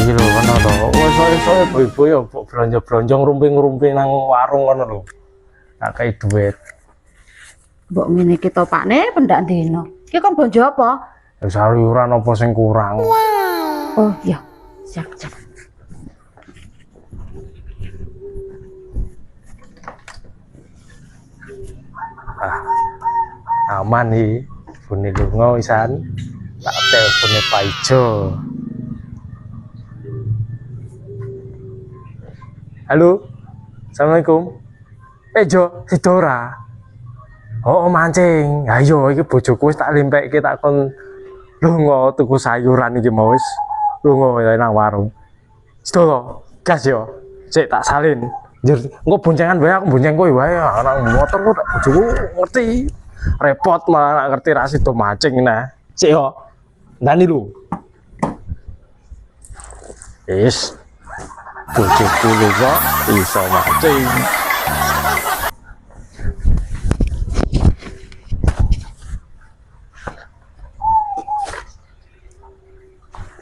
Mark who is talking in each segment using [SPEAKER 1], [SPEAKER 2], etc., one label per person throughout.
[SPEAKER 1] iki lho ngono to. Wis iso ibu-ibu ya belanja-belanja ngrumping-ngrumping nang warung ngono lho. Tak kei duit.
[SPEAKER 2] Mbok ngene iki topakne pendak dino. Ki kon bonjo apa?
[SPEAKER 1] Ya sayuran apa sing kurang.
[SPEAKER 2] Oh iya, siap.
[SPEAKER 1] Aman nih, bune lunga wisan. Tak telepone Pak Ijo. Halo. Assalamualaikum. Jo, si Dora. Oh, mancing. Ayo iki bojoku wis tak limpekke tak kon lunga tuku sayuran iki mau wis. Lunga nang warung. Sedolo, gas yo. Sik tak salin. Njur engko boncengan wae aku bonceng kowe wae. Nang motor kok tak bojoku ngerti. Repot malah ngerti ra sido mancing nah. Sik yo. Ndani lu. Is. Bojoku lho kok iso mancing.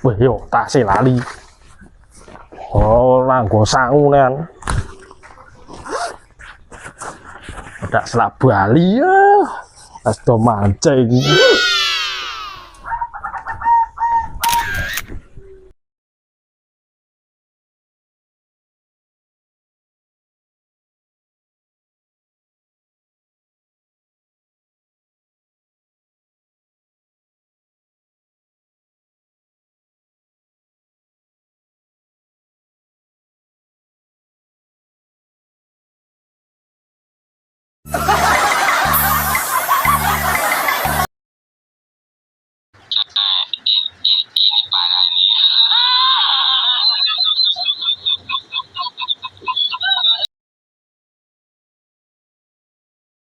[SPEAKER 1] Wah, yo tasih lali. Oh, nganggo sangu nen. Udah selak Bali ya. Pas do mancing.